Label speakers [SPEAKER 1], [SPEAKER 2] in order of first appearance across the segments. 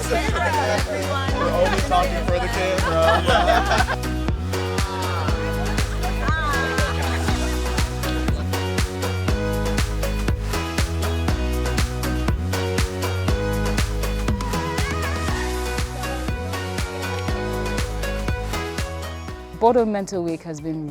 [SPEAKER 1] We're only talking for the camera.
[SPEAKER 2] Bordeaux Mentor Week has been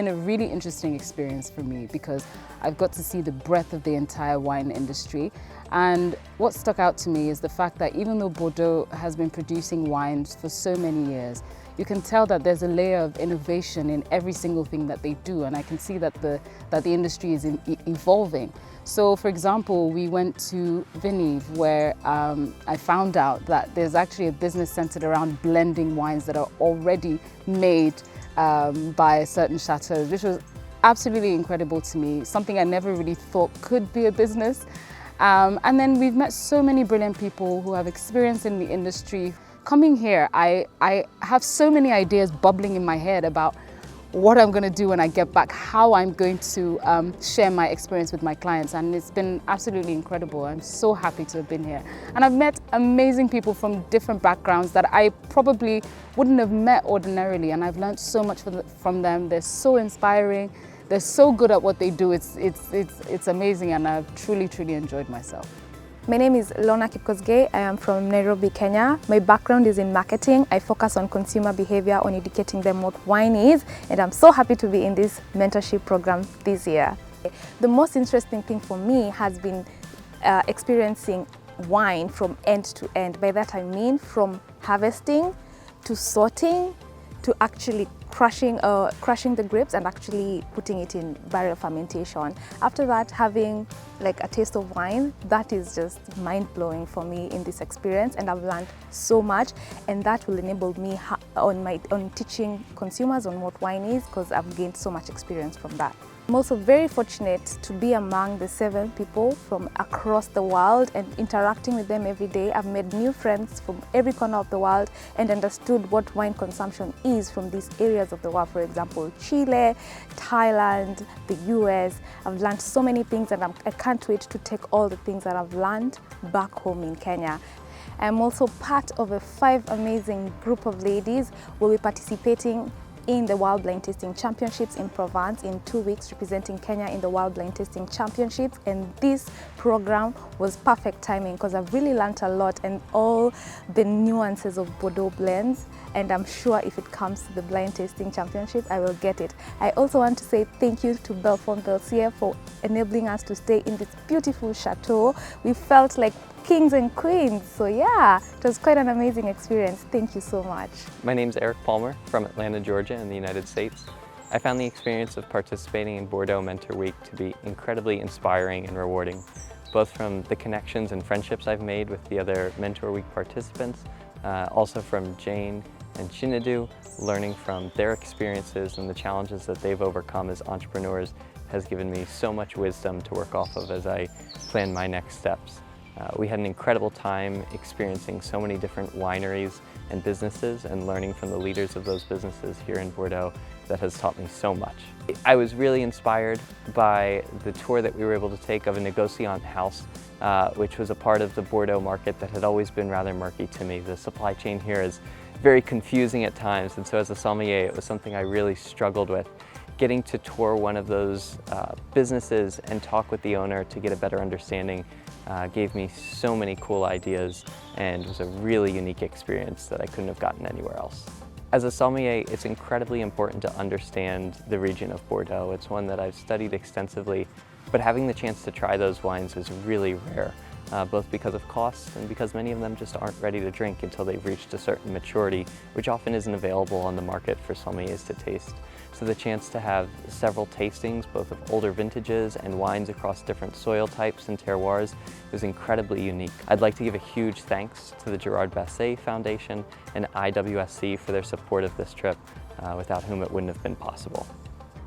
[SPEAKER 2] a really interesting experience for me because I've got to see the breadth of the entire wine industry. And what stuck out to me is the fact that even though Bordeaux has been producing wines for so many years, you can tell that there's a layer of innovation in every single thing that they do, and I can see that the industry is evolving. So, for example, we went to Vignobles where I found out that there's actually a business centered around blending wines that are already made by certain chateaux, which was absolutely incredible to me, something I never really thought could be a business. And then we've met so many brilliant people who have experience in the industry. Coming here, I have so many ideas bubbling in my head about what I'm going to do when I get back, how I'm going to share my experience with my clients, and it's been absolutely incredible. I'm so happy to have been here. And I've met amazing people from different backgrounds that I probably wouldn't have met ordinarily, and I've learned so much from them. They're so inspiring. They're so good at what they do. It's amazing, and I've truly enjoyed myself.
[SPEAKER 3] My name is Lorna Kipkosgei. I am from Nairobi, Kenya. My background is in marketing. I focus on consumer behavior, on educating them what wine is, and I'm so happy to be in this mentorship program this year. The most interesting thing for me has been experiencing wine from end to end. By that I mean from harvesting to sorting to actually crushing the grapes and actually putting it in barrel fermentation. After that, having like a taste of wine, that is just mind-blowing for me in this experience, and I've learned so much, and that will enable me on teaching consumers on what wine is, because I've gained so much experience from that. I'm also very fortunate to be among the 7 people from across the world and interacting with them every day. I've made new friends from every corner of the world and understood what wine consumption is from these areas of the world. For example, Chile, Thailand, the US. I've learned so many things, and I can't wait to take all the things that I've learned back home in Kenya. I'm also part of a 5 amazing group of ladies who will be participating in the World Blind Tasting Championships in Provence in 2 weeks, representing Kenya in the World Blind Tasting Championships. And this program was perfect timing because I've really learned a lot and all the nuances of Bordeaux blends, and I'm sure if it comes to the Blind Tasting Championship, I will get it. I also want to say thank you to BELLEFONT-BELCIER for enabling us to stay in this beautiful chateau. We felt like kings and queens, so yeah, it was quite an amazing experience. Thank you so much.
[SPEAKER 4] My name's Eric Palmer from Atlanta, Georgia in the United States. I found the experience of participating in Bordeaux Mentor Week to be incredibly inspiring and rewarding, both from the connections and friendships I've made with the other Mentor Week participants, also from Jane and Chinedu. Learning from their experiences and the challenges that they've overcome as entrepreneurs has given me so much wisdom to work off of as I plan my next steps. We had an incredible time experiencing so many different wineries and businesses and learning from the leaders of those businesses here in Bordeaux that has taught me so much. I was really inspired by the tour that we were able to take of a negociant house, which was a part of the Bordeaux market that had always been rather murky to me. The supply chain here is very confusing at times, and so as a sommelier, it was something I really struggled with. Getting to tour one of those businesses and talk with the owner to get a better understanding gave me so many cool ideas and was a really unique experience that I couldn't have gotten anywhere else. As a sommelier, it's incredibly important to understand the region of Bordeaux. It's one that I've studied extensively, but having the chance to try those wines is really rare, both because of costs and because many of them just aren't ready to drink until they've reached a certain maturity, which often isn't available on the market for sommeliers to taste. So the chance to have several tastings, both of older vintages and wines across different soil types and terroirs, is incredibly unique. I'd like to give a huge thanks to the Gérard Basset Foundation and IWSC for their support of this trip, without whom it wouldn't have been possible.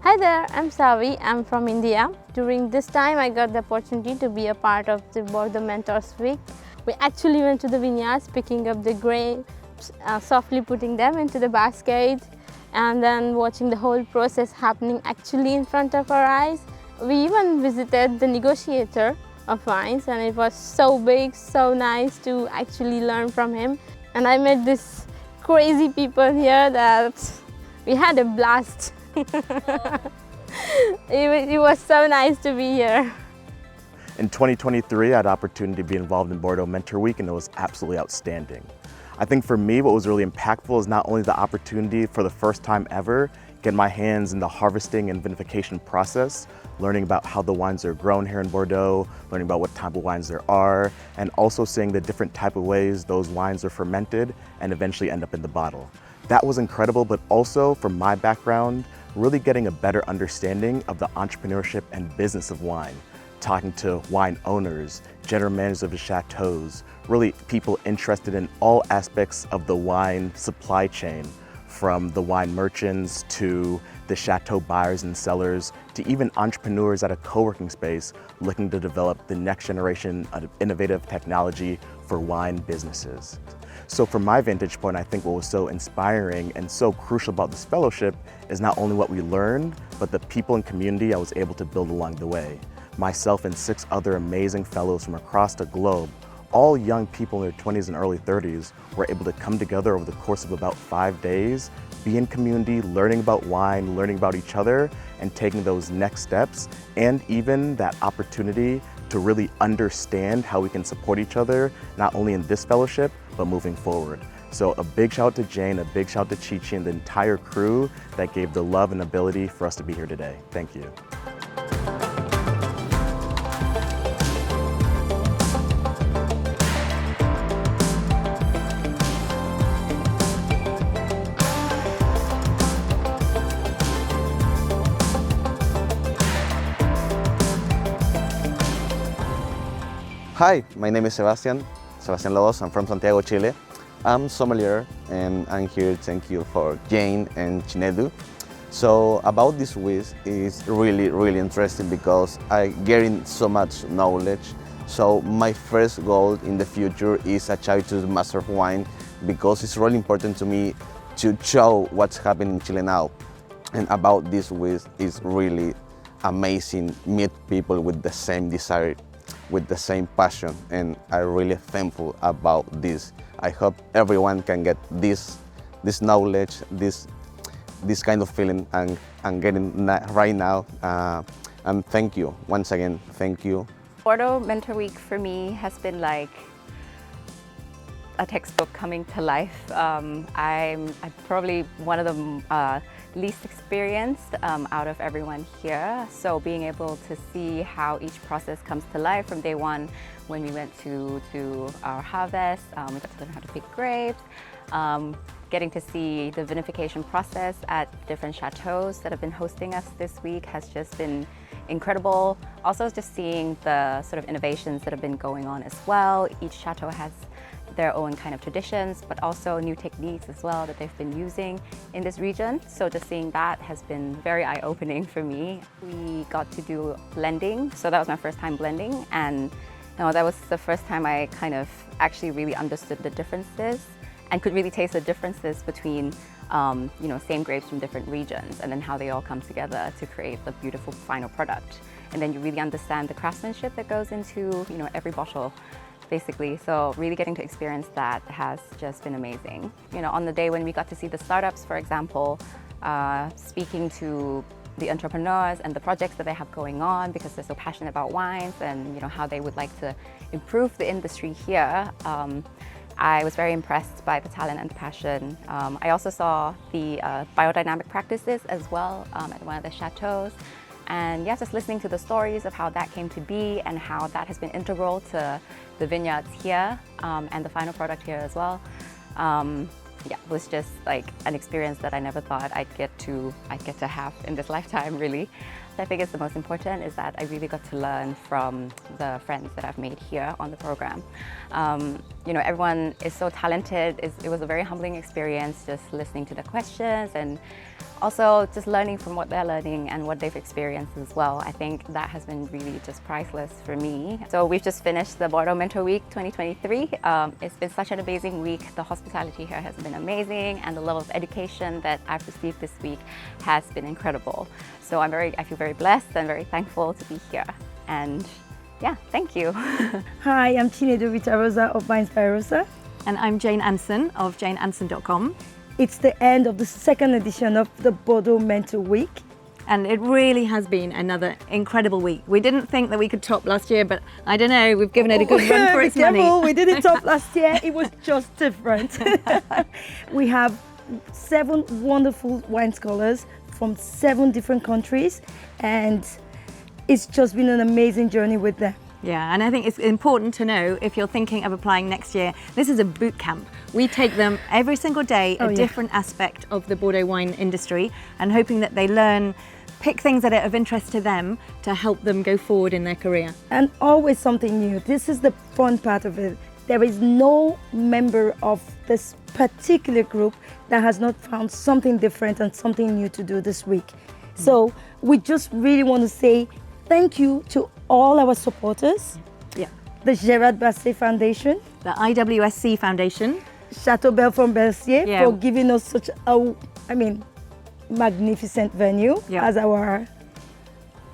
[SPEAKER 5] Hi there, I'm Savi. I'm from India. During this time, I got the opportunity to be a part of the Bordeaux Mentors Week. We actually went to the vineyards, picking up the grapes, softly putting them into the basket, and then watching the whole process happening actually in front of our eyes. We even visited the negotiator of wines, and it was so big, so nice to actually learn from him. And I met these crazy people here that we had a blast. It was so nice to be here.
[SPEAKER 1] In 2023, I had the opportunity to be involved in Bordeaux Mentor Week, and it was absolutely outstanding. I think for me, what was really impactful is not only the opportunity for the first time ever, get my hands in the harvesting and vinification process, learning about how the wines are grown here in Bordeaux, learning about what type of wines there are, and also seeing the different type of ways those wines are fermented and eventually end up in the bottle. That was incredible, but also from my background, really getting a better understanding of the entrepreneurship and business of wine, talking to wine owners, general managers of the chateaus, really people interested in all aspects of the wine supply chain, from the wine merchants to the chateau buyers and sellers, to even entrepreneurs at a co-working space looking to develop the next generation of innovative technology for wine businesses. So from my vantage point, I think what was so inspiring and so crucial about this fellowship is not only what we learned, but the people and community I was able to build along the way. Myself and 6 other amazing fellows from across the globe, all young people in their 20s and early 30s, were able to come together over the course of about 5 days, be in community, learning about wine, learning about each other, and taking those next steps, and even that opportunity to really understand how we can support each other, not only in this fellowship, but moving forward. So a big shout out to Jane, a big shout out to Chi-Chi and the entire crew that gave the love and ability for us to be here today. Thank you.
[SPEAKER 6] Hi, my name is Sebastián Lobos. I'm from Santiago, Chile. I'm sommelier and I'm here to thank you for Jane and Chinedu. So about this week is really interesting because I gained so much knowledge. So my first goal in the future is a chateau master of wine because it's really important to me to show what's happening in Chile now. And about this week is really amazing, meet people with the same desire, with the same passion, and I'm really thankful about this. I hope everyone can get this knowledge, this kind of feeling I'm getting right now. And thank you, once again, thank you.
[SPEAKER 7] Bordeaux Mentor Week for me has been like a textbook coming to life. I'm probably one of the least experienced out of everyone here. So being able to see how each process comes to life from day one when we went to our harvest, we got to learn how to pick grapes, getting to see the vinification process at different chateaus that have been hosting us this week has just been incredible. Also just seeing the sort of innovations that have been going on as well. Each chateau has their own kind of traditions, but also new techniques as well that they've been using in this region. So just seeing that has been very eye-opening for me. We got to do blending, so that was my first time blending, and that was the first time I kind of actually really understood the differences and could really taste the differences between same grapes from different regions, and then how they all come together to create the beautiful final product. And then you really understand the craftsmanship that goes into every bottle, basically. So really getting to experience that has just been amazing. On the day when we got to see the startups, for example, speaking to the entrepreneurs and the projects that they have going on because they're so passionate about wines and how they would like to improve the industry here. I was very impressed by the talent and the passion. I also saw the biodynamic practices as well at one of the chateaus. And yeah, just listening to the stories of how that came to be and how that has been integral to the vineyards here and the final product here as well. Yeah, it was just like an experience that I never thought I'd get to have in this lifetime, really. I think it's the most important is that I really got to learn from the friends that I've made here on the program. Everyone is so talented. It was a very humbling experience just listening to the questions and also just learning from what they're learning and what they've experienced as well. I think that has been really just priceless for me. So we've just finished the Bordeaux Mentor Week 2023. It's been such an amazing week. The hospitality here has been amazing, and the level of education that I've received this week has been incredible. So I feel very blessed and very thankful to be here. And yeah, thank you.
[SPEAKER 8] Hi, I'm Chinedu Rita Rosa of Vines by Rosa.
[SPEAKER 9] And I'm Jane Anson of janeanson.com.
[SPEAKER 8] It's the end of the second edition of the Bordeaux Mentor Week.
[SPEAKER 9] And it really has been another incredible week. We didn't think that we could top last year, but I don't know, we've given it a good run for its money.
[SPEAKER 8] We didn't top last year, it was just different. We have 7 wonderful wine scholars from 7 different countries, and it's just been an amazing journey with them.
[SPEAKER 9] Yeah, and I think it's important to know, if you're thinking of applying next year, this is a boot camp. We take them every single day, a different aspect of the Bordeaux wine industry, and hoping that they learn, pick things that are of interest to them to help them go forward in their career.
[SPEAKER 8] And always something new. This is the fun part of it. There is no member of this particular group that has not found something different and something new to do this week. So we just really want to say thank you to all our supporters.
[SPEAKER 9] Yeah.
[SPEAKER 8] The Gérard Basset Foundation.
[SPEAKER 9] The IWSC Foundation.
[SPEAKER 8] Chateau BELLEFONT-BELCIER for giving us such a, magnificent venue as our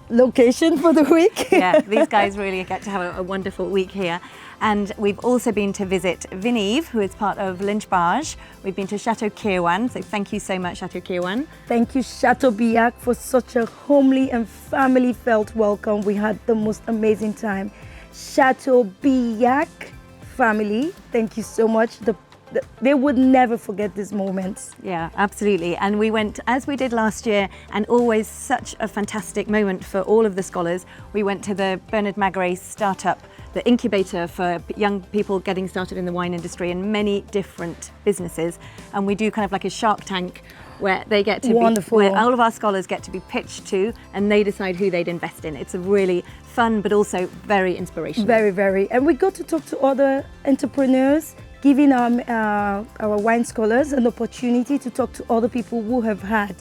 [SPEAKER 8] location for the week.
[SPEAKER 9] Yeah, these guys really get to have a wonderful week here. And we've also been to visit Vignobles, who is part of Lynch-Barge. We've been to CHATEAU, so thank you so much, CHATEAU.
[SPEAKER 8] Thank you, Chateaubriand, for such a homely and family-felt welcome. We had the most amazing time. Chateaubriand family, thank you so much. They would never forget this moment.
[SPEAKER 9] Yeah, absolutely. And we went, as we did last year, and always such a fantastic moment for all of the scholars, we went to the Bernard Magrez startup, the incubator for young people getting started in the wine industry in many different businesses. And we do kind of like a Shark Tank where they get to where all of our scholars get to be pitched to, and they decide who they'd invest in. It's a really fun, but also very inspirational.
[SPEAKER 8] Very, very. And we got to talk to other entrepreneurs, giving our wine scholars an opportunity to talk to other people who have had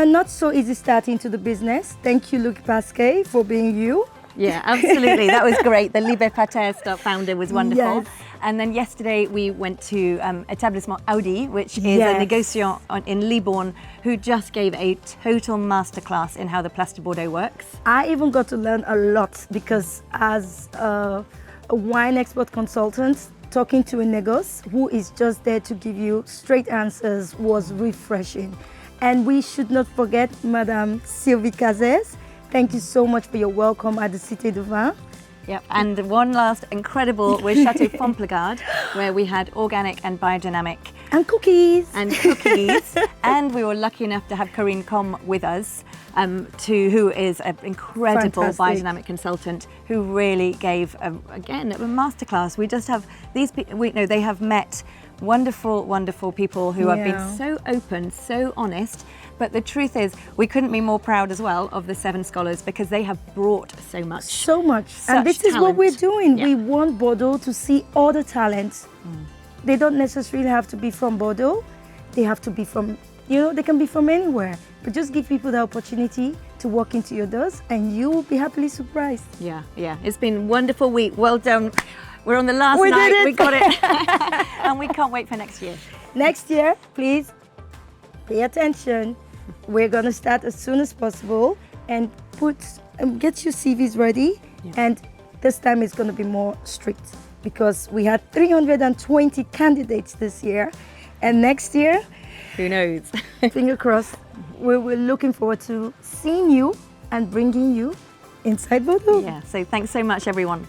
[SPEAKER 8] not so easy start into the business. Thank you, Luc Pasquet, for being you.
[SPEAKER 9] Yeah, absolutely. That was great. The Libe Pater founder was wonderful.
[SPEAKER 8] Yes.
[SPEAKER 9] And then yesterday we went to Établissement Audi, which is a négociant in Libourne, who just gave a total masterclass in how the Place de Bordeaux works.
[SPEAKER 8] I even got to learn a lot because as a wine expert consultant, talking to a négoce who is just there to give you straight answers was refreshing. And we should not forget Madame Sylvie Cazès. Thank you so much for your welcome at the Cité du Vin.
[SPEAKER 9] Yep, and one last incredible was Chateau Fomplegard, where we had organic and biodynamic.
[SPEAKER 8] And cookies.
[SPEAKER 9] And cookies. And we were lucky enough to have Corinne Com with us, who is an incredible biodynamic consultant who really gave, again, a masterclass. We just have these people, they have met wonderful, wonderful people who have been so open, so honest. But the truth is, we couldn't be more proud as well of the 7 scholars because they have brought so much.
[SPEAKER 8] So much. And this is what we're doing. We want Bordeaux to see all the talents. They don't necessarily have to be from Bordeaux. They have to be from, they can be from anywhere. But just give people the opportunity to walk into your doors and you will be happily surprised.
[SPEAKER 9] Yeah, yeah. It's been a wonderful week. Well done. We're on the last night. We got it. And we can't wait for next year.
[SPEAKER 8] Next year, please pay attention. We're going to start as soon as possible and get your CVs ready. And this time it's going to be more strict because we had 320 candidates this year. And next year,
[SPEAKER 9] who knows?
[SPEAKER 8] Finger crossed. We're looking forward to seeing you and bringing you inside Bordeaux.
[SPEAKER 9] Yeah, so thanks so much, everyone.